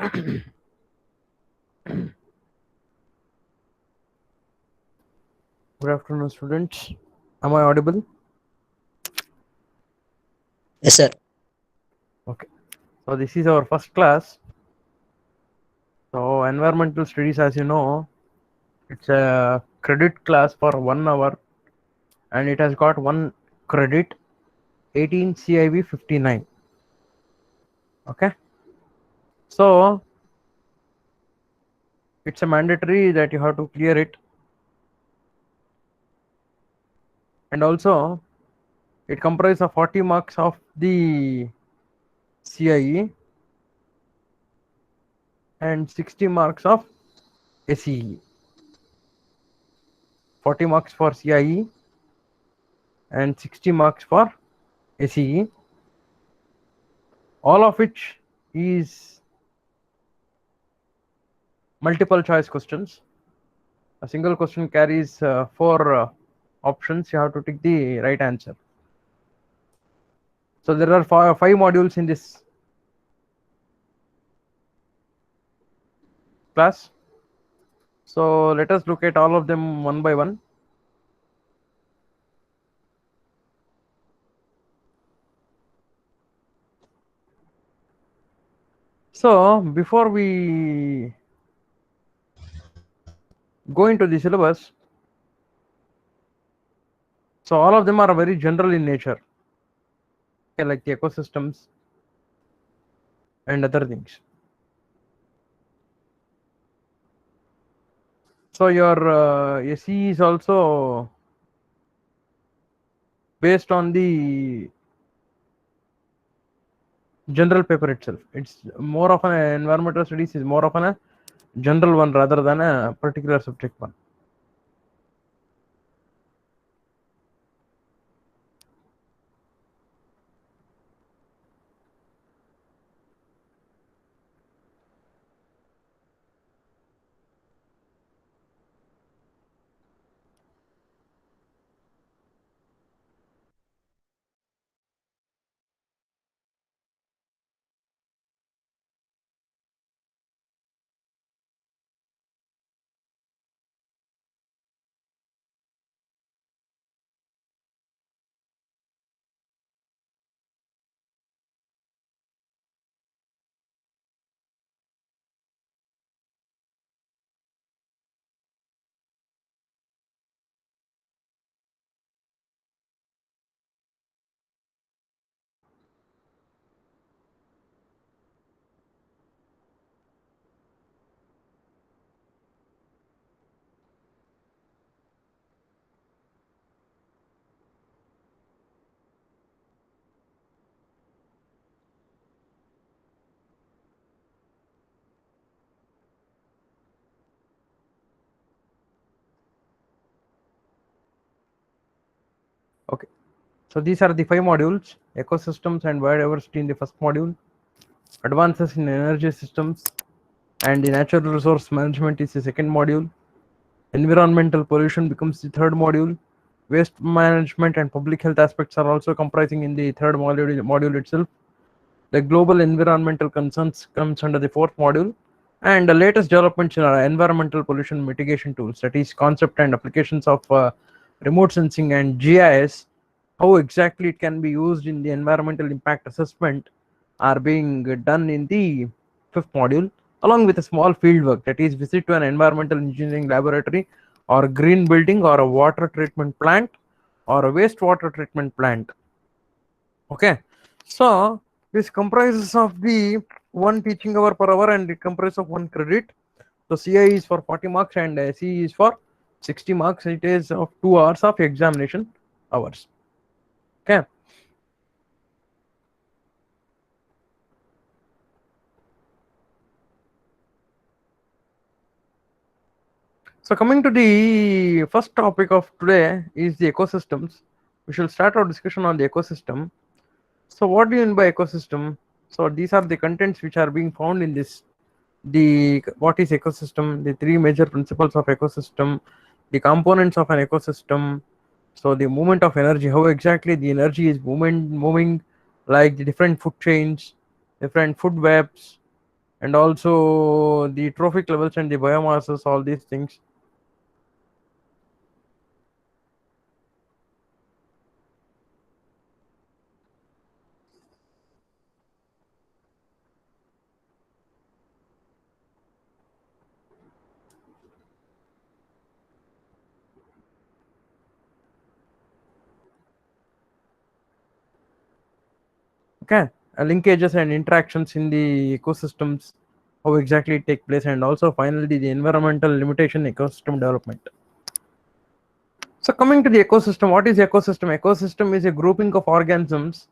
Good afternoon, students. Am I audible? Yes, sir. Okay. So this is our first class. So environmental studies, as you know, it's a credit class for 1 hour, and it has got one credit, 18 CIV 59. Okay. So it's a mandatory that you have to clear it, and also it comprises of 40 marks of the CIE and 60 marks of SEE. 40 marks for CIE and 60 marks for SEE, all of which is multiple choice questions. A single question carries four options. You have to take the right answer. So there are five modules in this class. So let us look at all of them one by one. So before we go into the syllabus, so all of them are very general in nature, okay, like the ecosystems and other things. So your SE is also based on the general paper itself. It's more of an environmental studies is more of a general one rather than a particular subject one. Okay, so these are the five modules: ecosystems and biodiversity in the first module, advances in energy systems and the natural resource management is the second module, environmental pollution becomes the third module, waste management and public health aspects are also comprising in the third module itself. The global environmental concerns comes under the fourth module, and the latest developments in our environmental pollution mitigation tools, that is concept and applications of remote sensing and GIS, how exactly it can be used in the environmental impact assessment, are being done in the fifth module, along with a small field work, that is visit to an environmental engineering laboratory or a green building or a water treatment plant or a wastewater treatment plant. Okay, so this comprises of the one teaching hour per hour and it comprises of one credit. So CI is for 40 marks and CE is for 60 marks. It is of 2 hours of examination hours. Okay. So coming to the first topic of today is the ecosystems. We shall start our discussion on the ecosystem. So what do you mean by ecosystem? So these are the contents which are being found in this. The what is ecosystem, the three major principles of ecosystem, the components of an ecosystem, so the movement of energy, how exactly the energy is moving, like the different food chains, different food webs, and also the trophic levels and the biomasses, all these things. Okay, linkages and interactions in the ecosystems, how exactly it take place, and also finally the environmental limitation ecosystem development. So coming to the ecosystem, what is ecosystem? Ecosystem is a grouping of organisms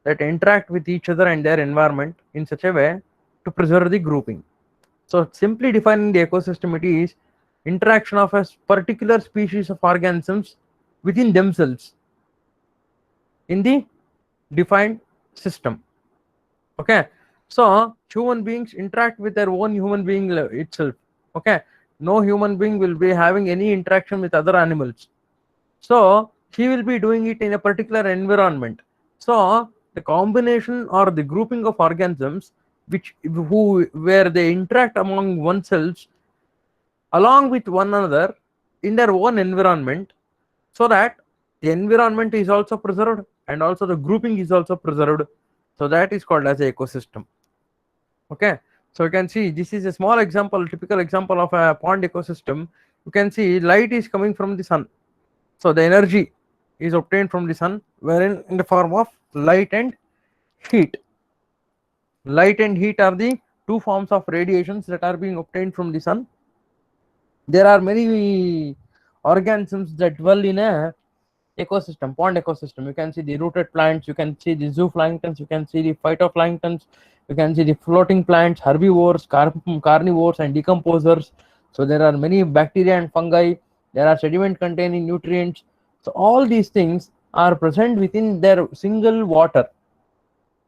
that interact with each other and their environment in such a way to preserve the grouping. So simply defining the ecosystem, it is interaction of a particular species of organisms within themselves in the defined system. Okay, so human beings interact with their own human being itself. Okay, no human being will be having any interaction with other animals, so he will be doing it in a particular environment. So the combination or the grouping of organisms which who where they interact among oneself along with one another in their own environment, so that the environment is also preserved and also the grouping is also preserved, so that is called as a ecosystem. Okay, so you can see this is a small example, typical example of a pond ecosystem. You can see light is coming from the sun, so the energy is obtained from the sun, wherein in the form of light and heat. Light and heat are the two forms of radiations that are being obtained from the sun. There are many organisms that dwell in a ecosystem, pond ecosystem. You can see the rooted plants, you can see the zooplanktons, you can see the phytoplanktons, you can see the floating plants, herbivores, carnivores, and decomposers. So there are many bacteria and fungi. There are sediment containing nutrients. So all these things are present within their single water.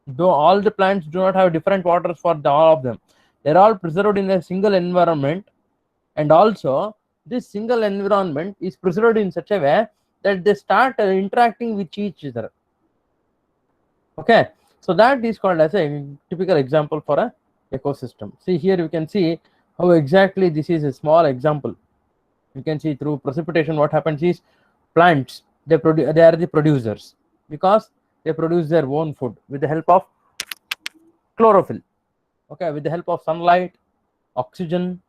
Though all the plants do not have different waters for all of them, they're all preserved in a single environment, and also this single environment is preserved in such a way that they start interacting with each other. Okay, so that is called as a typical example for a ecosystem. See here you can see how exactly this is a small example. You can see through precipitation what happens is plants, they are the producers because they produce their own food with the help of chlorophyll. Okay, with the help of sunlight, oxygen,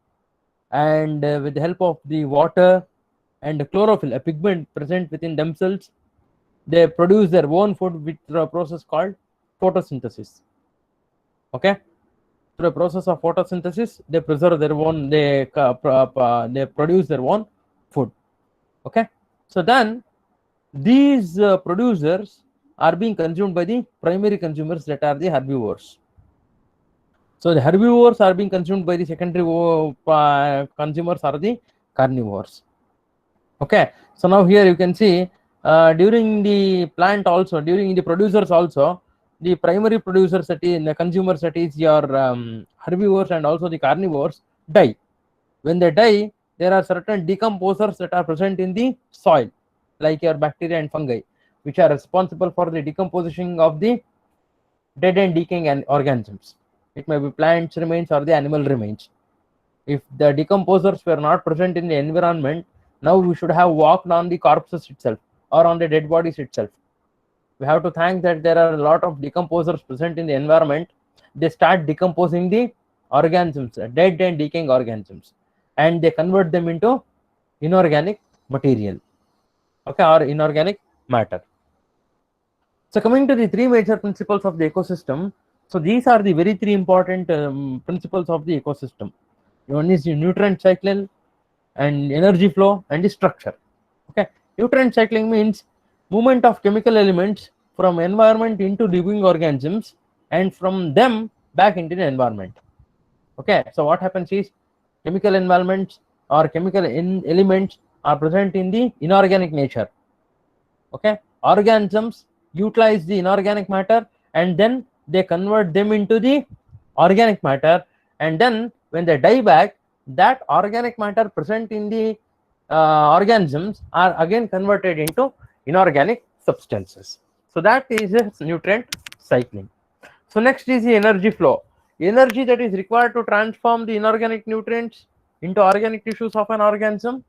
and with the help of the water and the chlorophyll, a pigment present within themselves, they produce their own food with a process called photosynthesis. Okay, through a process of photosynthesis, they preserve their own, they produce their own food. Okay, so then these producers are being consumed by the primary consumers, that are the herbivores. So the herbivores are being consumed by the secondary consumers, are the carnivores. Okay, so now here you can see during the plant also, during the producers also, the primary producers, that is the consumers, that is your herbivores and also the carnivores, die. When they die, there are certain decomposers that are present in the soil, like your bacteria and fungi, which are responsible for the decomposition of the dead and decaying organisms. It may be plants remains or the animal remains. If the decomposers were not present in the environment, now we should have walked on the corpses itself or on the dead bodies itself. We have to thank that there are a lot of decomposers present in the environment. They start decomposing the organisms, dead and decaying organisms, and they convert them into inorganic material, okay, or inorganic matter. So coming to the three major principles of the ecosystem, so these are the very three important principles of the ecosystem. One is the nutrient cycle and energy flow and the structure. Okay, nutrient cycling means movement of chemical elements from environment into living organisms and from them back into the environment. Okay, so what happens is chemical environments or chemical elements are present in the inorganic nature. Okay, organisms utilize the inorganic matter and then they convert them into the organic matter, and then when they die back, that organic matter present in the organisms are again converted into inorganic substances. So that is a nutrient cycling. So next is the energy flow. energy that is required to transform the inorganic nutrients into organic tissues of an organism.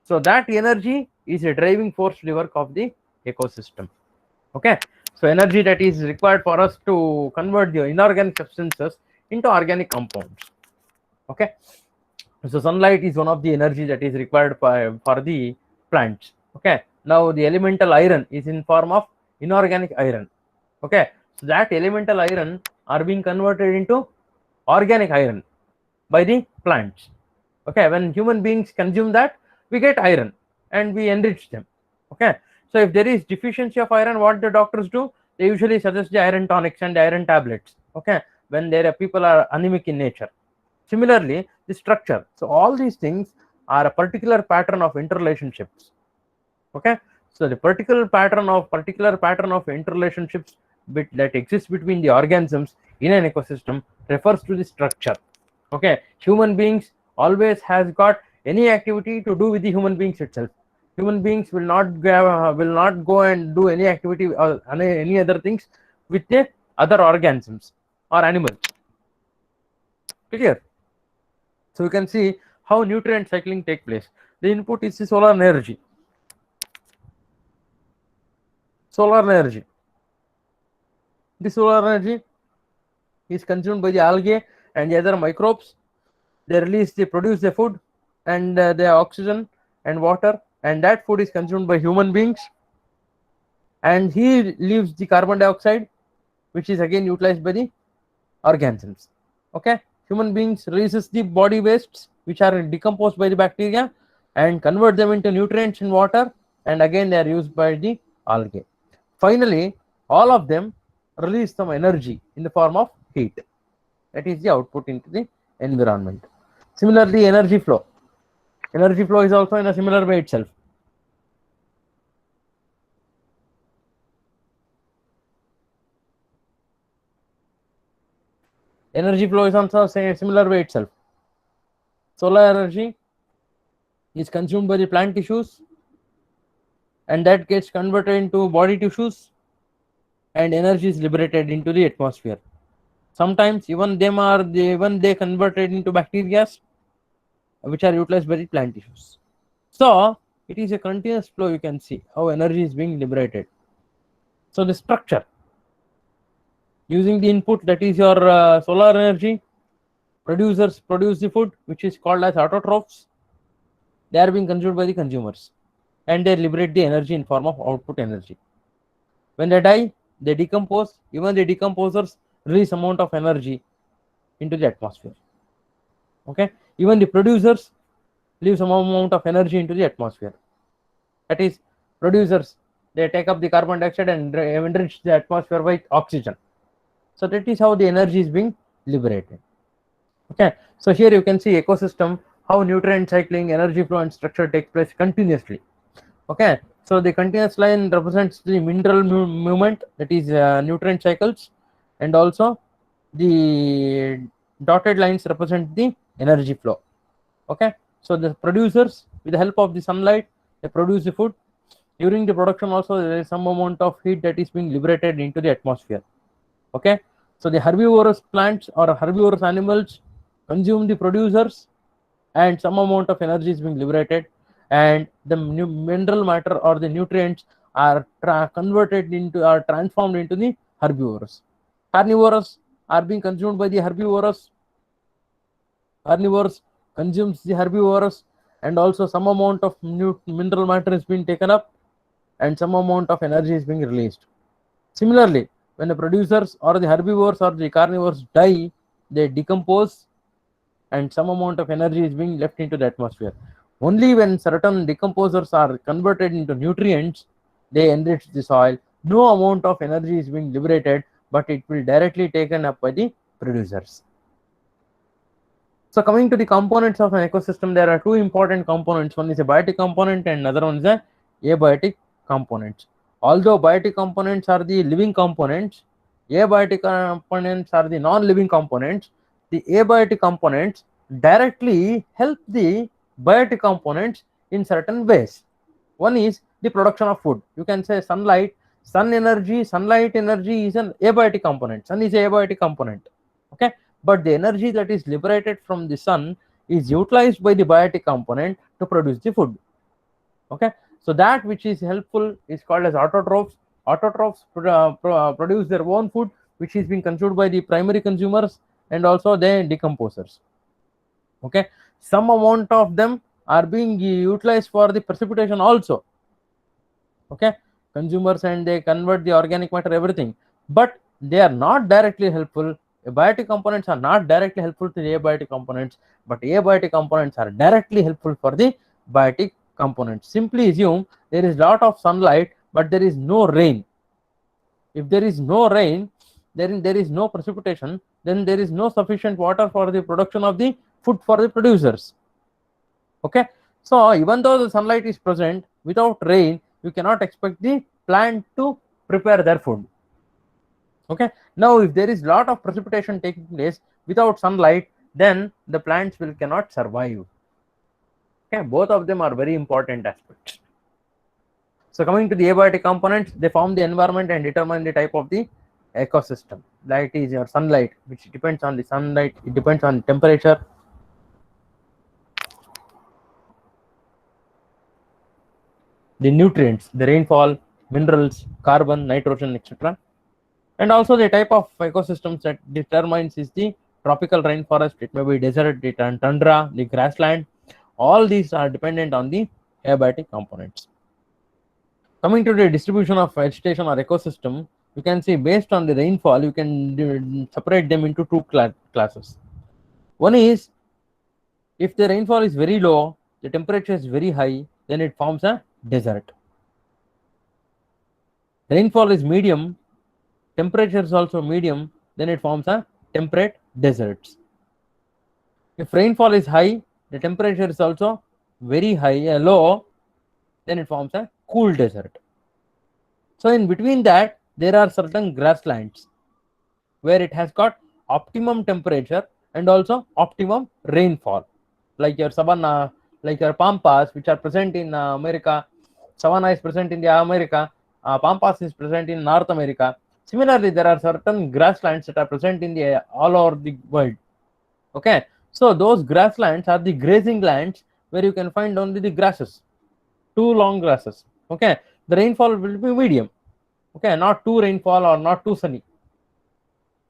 So that energy is a driving force to the work of the ecosystem. Okay, so energy that is required for us to convert the inorganic substances into organic compounds. Okay, so sunlight is one of the energy that is required for the plants. Okay, now the elemental iron is in form of inorganic iron. Okay, so that elemental iron are being converted into organic iron by the plants. Okay, when human beings consume that, we get iron and we enrich them. Okay, so if there is deficiency of iron, what the doctors do, they usually suggest the iron tonics and the iron tablets. Okay, when there are people are anemic in nature. Similarly, the structure, so all these things are a particular pattern of interrelationships. Okay, so the particular pattern of interrelationships that exists between the organisms in an ecosystem refers to the structure. Okay, human beings always has got any activity to do with the human beings itself. Human beings will not go and do any activity or any other things with the other organisms or animals. Clear? So you can see how nutrient cycling take place. The input is the solar energy. Solar energy. The solar energy is consumed by the algae and the other microbes. They produce the food and the oxygen and water, and that food is consumed by human beings, and he leaves the carbon dioxide, which is again utilized by the organisms. Okay, human beings releases the body wastes which are decomposed by the bacteria and convert them into nutrients in water, and again they are used by the algae. Finally, all of them release some energy in the form of heat. That is the output into the environment. Similarly, energy flow. Energy flow is also in a similar way itself. Energy flow is also a similar way itself. Solar energy is consumed by the plant tissues, and that gets converted into body tissues, and energy is liberated into the atmosphere. Sometimes even they converted into bacteria, which are utilized by the plant tissues. So it is a continuous flow. You can see how energy is being liberated. So the structure, using the input, that is your solar energy, producers produce the food, which is called as autotrophs. They are being consumed by the consumers, and they liberate the energy in form of output energy. When they die, they decompose. Even the decomposers release amount of energy into the atmosphere. Okay, even the producers leave some amount of energy into the atmosphere. That is, producers, they take up the carbon dioxide and enrich the atmosphere with oxygen. So that is how the energy is being liberated. Okay, so here you can see ecosystem, how nutrient cycling, energy flow and structure takes place continuously. Okay, so the continuous line represents the mineral movement, that is nutrient cycles, and also the dotted lines represent the energy flow. Okay, so the producers, with the help of the sunlight, they produce the food. During the production also there is some amount of heat that is being liberated into the atmosphere. Okay, so the herbivorous plants or herbivorous animals consume the producers, and some amount of energy is being liberated, and the mineral matter or the nutrients are converted into, are transformed into the herbivores. Carnivores are being consumed by the herbivores. Carnivores consumes the herbivores, and also some amount of mineral matter is being taken up, and some amount of energy is being released. Similarly, when the producers or the herbivores or the carnivores die, they decompose, and some amount of energy is being left into the atmosphere. Only when certain decomposers are converted into nutrients, they enrich the soil. No amount of energy is being liberated, but it will directly taken up by the producers. So coming to the components of an ecosystem, there are two important components. One is a biotic component and another one is a abiotic components. Although biotic components are the living components, abiotic components are the non-living components. The abiotic components directly help the biotic components in certain ways. One is the production of food. You can say sunlight, sunlight energy is an abiotic component. Sun is a abiotic component. Okay, but the energy that is liberated from the sun is utilized by the biotic component to produce the food. Okay, so that which is helpful is called as autotrophs. Autotrophs produce their own food, which is being consumed by the primary consumers and also the decomposers. Okay, some amount of them are being utilized for the precipitation also. Okay, consumers, and they convert the organic matter, everything, but they are not directly helpful. Abiotic components are not directly helpful to the abiotic components, but abiotic components are directly helpful for the biotic components. Simply assume there is lot of sunlight but there is no rain. If there is no rain, then there is no precipitation, then there is no sufficient water for the production of the food for the producers. Okay, so even though the sunlight is present, without rain you cannot expect the plant to prepare their food. Okay, now if there is lot of precipitation taking place without sunlight, then the plants will cannot survive. Okay, both of them are very important aspects. So coming to the abiotic components, they form the environment and determine the type of the ecosystem. Light is your sunlight, which depends on the sunlight, it depends on temperature. The nutrients, the rainfall, minerals, carbon, nitrogen, etc. And also the type of ecosystems that determines is the tropical rainforest, it may be desert, the tundra, the grassland. All these are dependent on the abiotic components. Coming to the distribution of vegetation or ecosystem, you can see based on the rainfall, you can separate them into two classes. One is, if the rainfall is very low, the temperature is very high, then it forms a desert. Rainfall is medium, temperature is also medium, then it forms a temperate deserts. If rainfall is high, the temperature is also very high, low, then it forms a cool desert. So in between that, there are certain grasslands where it has got optimum temperature and also optimum rainfall, like your savanna, like your pampas, which are present in America. Savanna is present in the America, pampas is present in North America. Similarly, there are certain grasslands that are present in the all over the world. Okay, so those grasslands are the grazing lands where you can find only the grasses, two long grasses. Okay, the rainfall will be medium. Okay, not too rainfall or not too sunny.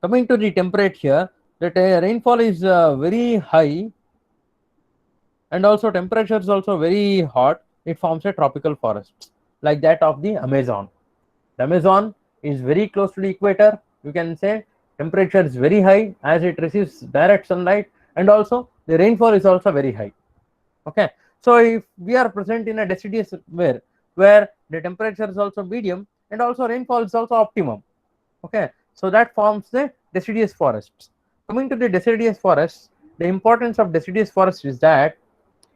Coming to the temperature, the rainfall is very high and also temperature is also very hot. It forms a tropical forest like that of the Amazon. The Amazon is very close to the equator. You can say temperature is very high as it receives direct sunlight, and also the rainfall is also very high. Okay, so if we are present in a deciduous where the temperature is also medium and also rainfall is also optimum. Okay, so that forms the deciduous forests. Coming to the deciduous forests, the importance of deciduous forest is that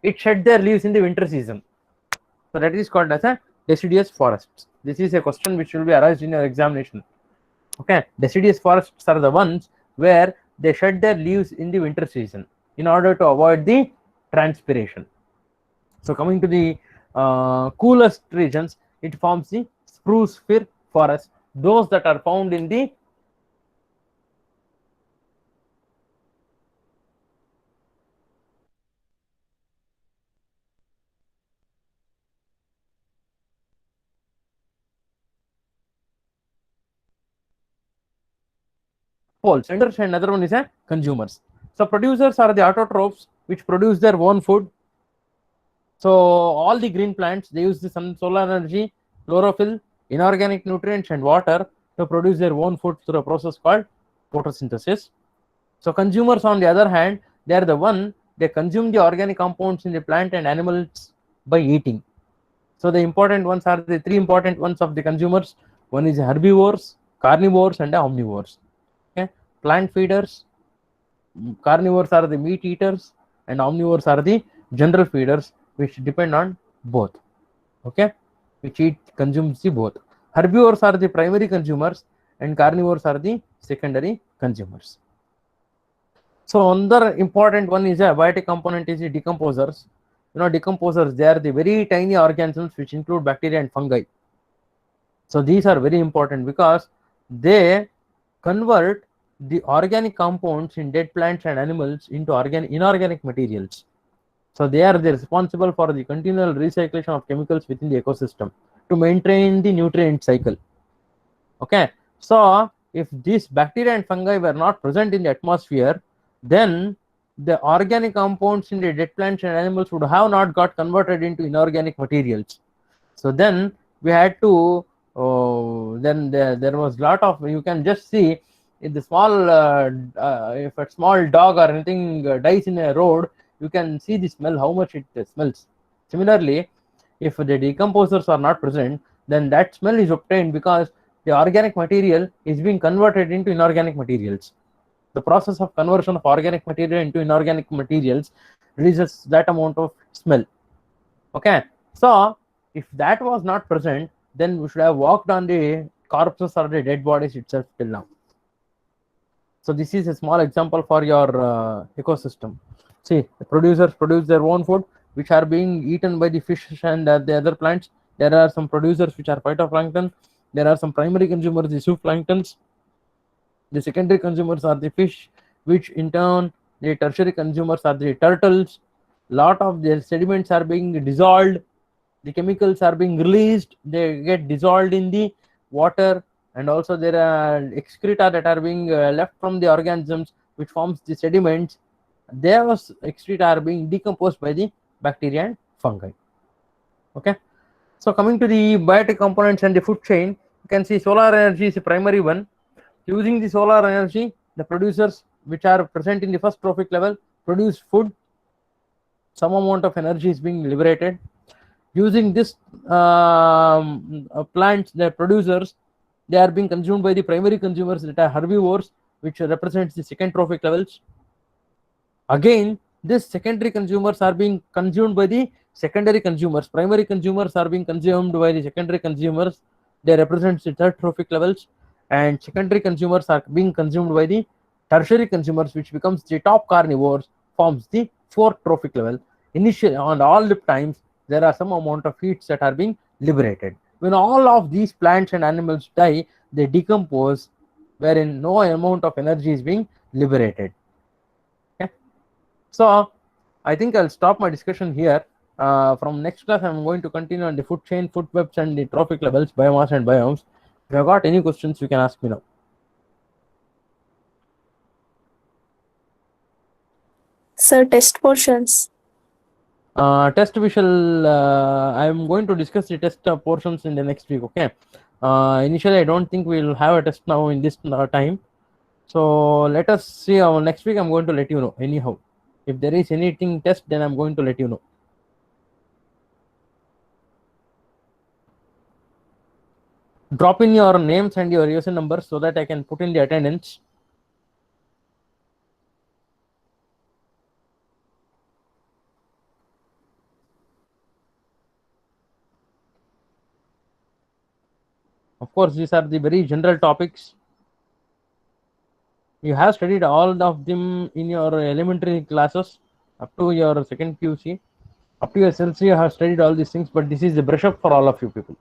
it shed their leaves in the winter season. So that is called as a deciduous forests. This is a question which will be arised in your examination. Okay, deciduous forests are the ones where they shed their leaves in the winter season in order to avoid the transpiration. So coming to the coolest regions, it forms the spruce fir forest, those that are found in the poles, and another one is a consumers. So producers are the autotrophs which produce their own food. So all the green plants, they use the sun, solar energy, chlorophyll, inorganic nutrients and water to produce their own food through a process called photosynthesis. So consumers, on the other hand, they are the one, they consume the organic compounds in the plant and animals by eating. So the important ones are the three important ones of the consumers. One is herbivores, carnivores and omnivores. Okay, plant feeders, carnivores are the meat eaters, and omnivores are the general feeders which depend on both. Okay, which consumes the both. Herbivores are the primary consumers and carnivores are the secondary consumers. So another important one is a abiotic component is the decomposers. You know, decomposers, they are the very tiny organisms which include bacteria and fungi. So these are very important because they convert the organic compounds in dead plants and animals into inorganic materials. So they are responsible for the continual recycling of chemicals within the ecosystem to maintain the nutrient cycle. Okay, so if these bacteria and fungi were not present in the atmosphere, then the organic compounds in the dead plants and animals would have not got converted into inorganic materials. So then we had to, then there was lot of, you can just see in the small, if a small dog or anything dies in a road, you can see the smell, how much it smells. Similarly, if the decomposers are not present, then that smell is obtained because the organic material is being converted into inorganic materials. The process of conversion of organic material into inorganic materials releases that amount of smell. Okay, so if that was not present, then we should have walked on the corpses or the dead bodies itself till now. So this is a small example for your ecosystem. See, the producers produce their own food, which are being eaten by the fish and the other plants. There are some producers which are phytoplankton. There are some primary consumers, the zooplanktons. The secondary consumers are the fish, which in turn the tertiary consumers are the turtles. Lot of their sediments are being dissolved, the chemicals are being released, they get dissolved in the water, and also there are excreta that are being left from the organisms, which forms the sediments. Those excreta are being decomposed by the bacteria and fungi. Okay, so coming to the biotic components and the food chain, you can see solar energy is a primary one. Using the solar energy, the producers which are present in the first trophic level produce food. Some amount of energy is being liberated. Using this plants, the producers, they are being consumed by the primary consumers that are herbivores, which represents the second trophic levels. Again, these secondary consumers are being consumed by the secondary consumers. Primary consumers are being consumed by the secondary consumers. They represent the third trophic levels, and secondary consumers are being consumed by the tertiary consumers, which becomes the top carnivores, forms the fourth trophic level. Initially, on all the times, there are some amount of heats that are being liberated. When all of these plants and animals die, they decompose, wherein no amount of energy is being liberated. Okay? So I think I'll stop my discussion here. From next class, I'm going to continue on the food chain, food webs, and the trophic levels, biomass, and biomes. If you have got any questions, you can ask me now. Sir, test portions. Test we shall. I'm going to discuss the test portions in the next week. Okay. Initially, I don't think we'll have a test now in this time. So let us see. Next week, I'm going to let you know. Anyhow, if there is anything test, then I'm going to let you know. Drop in your names and your user numbers so that I can put in the attendance. Of course, these are the very general topics. You have studied all of them in your elementary classes up to your second QC. Up to your SLC, you have studied all these things, but this is the brush up for all of you people.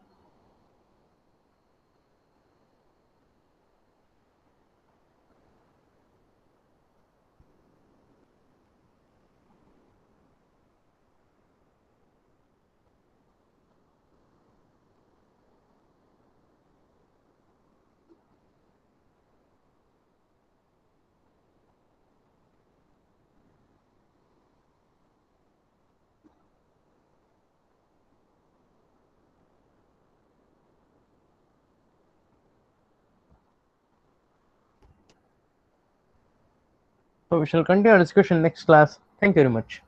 So we shall continue our discussion next class. Thank you very much.